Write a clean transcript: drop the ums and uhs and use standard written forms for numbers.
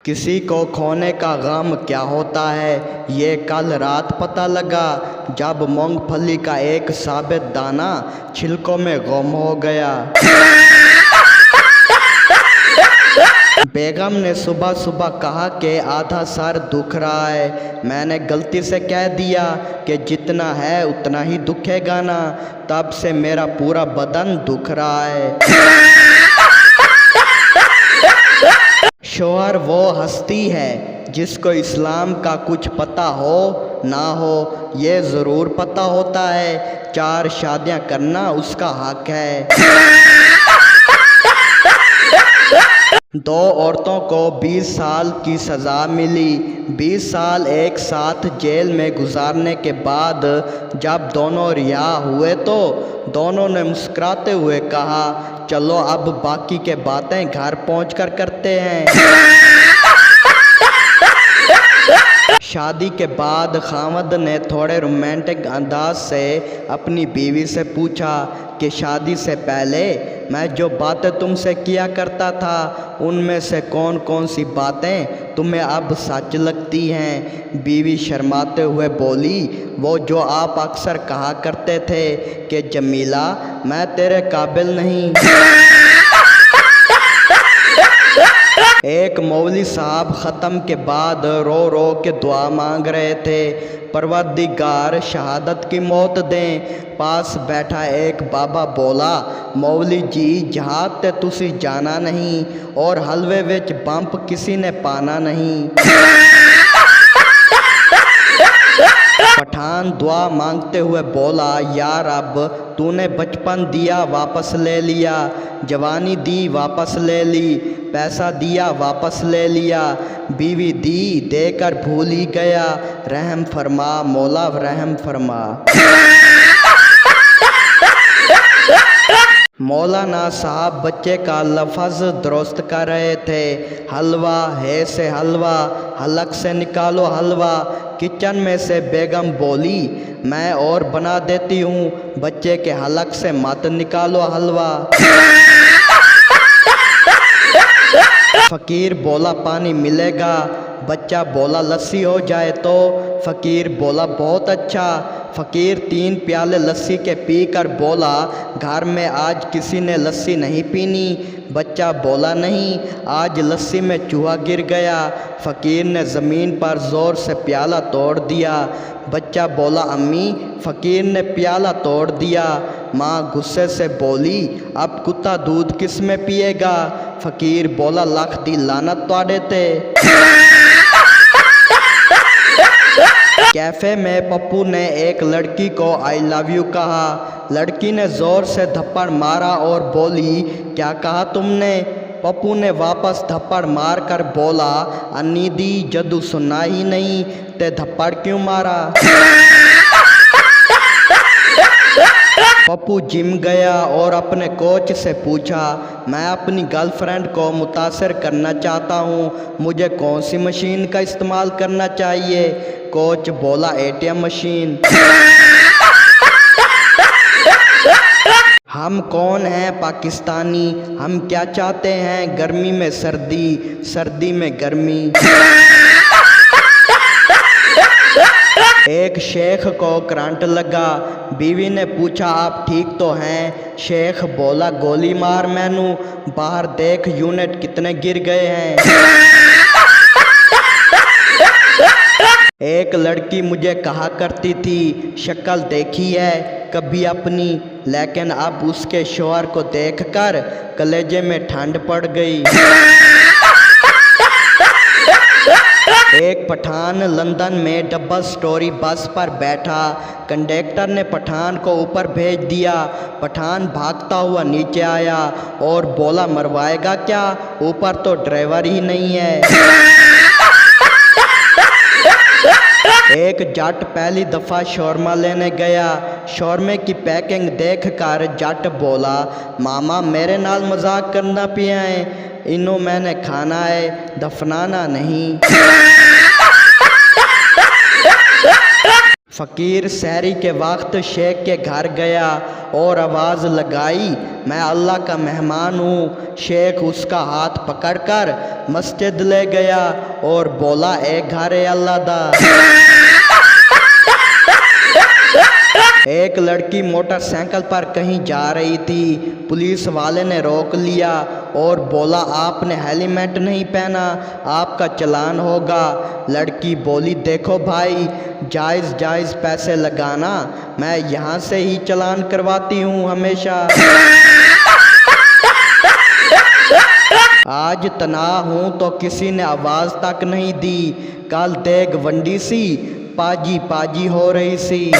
किसी को खोने का गम क्या होता है, ये कल रात पता लगा, जब मूंगफली का एक साबित दाना छिलकों में गुम हो गया। बेगम ने सुबह सुबह कहा कि आधा सर दुख रहा है। मैंने गलती से कह दिया कि जितना है उतना ही दुखेगा ना। तब से मेरा पूरा बदन दुख रहा है। शौहर वो हस्ती है जिसको इस्लाम का कुछ पता हो ना हो, ये ज़रूर पता होता है 4 शादियां करना उसका हक है। 2 औरतों को 20 साल की सज़ा मिली। 20 साल एक साथ जेल में गुजारने के बाद जब दोनों रिहा हुए तो दोनों ने मुस्कुराते हुए कहा, चलो अब बाकी के बातें घर पहुंचकर करते हैं। शादी के बाद खामद ने थोड़े रोमांटिक अंदाज से अपनी बीवी से पूछा कि शादी से पहले मैं जो बातें तुमसे किया करता था उनमें से कौन कौन सी बातें तुम्हें अब सच लगती हैं। बीवी शर्माते हुए बोली, वो जो आप अक्सर कहा करते थे कि जमीला मैं तेरे काबिल नहीं। एक मौलवी साहब ख़त्म के बाद रो रो के दुआ मांग रहे थे, परवरदिगार शहादत की मौत दें। पास बैठा एक बाबा बोला, मौलवी जी जहाद ते तुसी जाना नहीं और हलवे विच बंप किसी ने पाना नहीं। पठान दुआ मांगते हुए बोला, या रब तूने बचपन दिया वापस ले लिया, जवानी दी वापस ले ली, पैसा दिया वापस ले लिया, बीवी दी देकर भूल ही गया, रहम फरमा मौला रहम फरमा। मौलाना साहब बच्चे का लफ्ज़ दुरुस्त कर रहे थे। हलवा है से हलवा, हलक से निकालो हलवा। किचन में से बेगम बोली, मैं और बना देती हूँ, बच्चे के हलक से मत निकालो हलवा। फ़कीर बोला, पानी मिलेगा। बच्चा बोला, लस्सी हो जाए तो। फ़कीर बोला, बहुत अच्छा। फ़कीर 3 प्याले लस्सी के पीकर बोला, घर में आज किसी ने लस्सी नहीं पीनी। बच्चा बोला, नहीं, आज लस्सी में चूहा गिर गया। फ़कीर ने ज़मीन पर ज़ोर से प्याला तोड़ दिया। बच्चा बोला, अम्मी फ़कीर ने प्याला तोड़ दिया। माँ गुस्से से बोली, अब कुत्ता दूध किस में पिएगा। फ़कीर बोला, लख दी लानत तोड़े थे। कैफ़े में पप्पू ने एक लड़की को आई लव यू कहा। लड़की ने ज़ोर से थप्पड़ मारा और बोली, क्या कहा तुमने। पप्पू ने वापस थप्पड़ मार कर बोला, अन्नी दी जदू सुना ही नहीं ते थप्पड़ क्यों मारा। पप्पू जिम गया और अपने कोच से पूछा, मैं अपनी गर्लफ्रेंड को मुतासर करना चाहता हूँ, मुझे कौन सी मशीन का इस्तेमाल करना चाहिए। कोच बोला, ATM मशीन। हम कौन हैं पाकिस्तानी, हम क्या चाहते हैं, गर्मी में सर्दी, सर्दी में गर्मी। एक शेख को करंट लगा। बीवी ने पूछा, आप ठीक तो हैं। शेख बोला, गोली मार मैनू, बाहर देख यूनिट कितने गिर गए हैं। एक लड़की मुझे कहा करती थी, शक्ल देखी है कभी अपनी, लेकिन अब उसके शौहर को देखकर कलेजे में ठंड पड़ गई। एक पठान लंदन में डबल स्टोरी बस पर बैठा। कंडक्टर ने पठान को ऊपर भेज दिया। पठान भागता हुआ नीचे आया और बोला, मरवाएगा क्या, ऊपर तो ड्राइवर ही नहीं है। एक जट पहली दफ़ा शौरमा लेने गया। शौरमे की पैकिंग देखकर जट बोला, मामा मेरे नाल मजाक करना पिया है, इन्हों मैंने खाना है, दफनाना नहीं। फ़कीर सहरी के वक्त शेख के घर गया और आवाज़ लगाई, मैं अल्लाह का मेहमान हूँ। शेख उसका हाथ पकड़कर मस्जिद ले गया और बोला, एक घर है अल्लाह दा। एक लड़की मोटरसाइकिल पर कहीं जा रही थी। पुलिस वाले ने रोक लिया और बोला, आपने हेलमेट नहीं पहना, आपका चालान होगा। लड़की बोली, देखो भाई, जायज़ जायज़ पैसे लगाना, मैं यहाँ से ही चालान करवाती हूँ हमेशा। आज तनाव हूँ तो किसी ने आवाज़ तक नहीं दी। कल देख वंडी सी पाजी पाजी हो रही सी।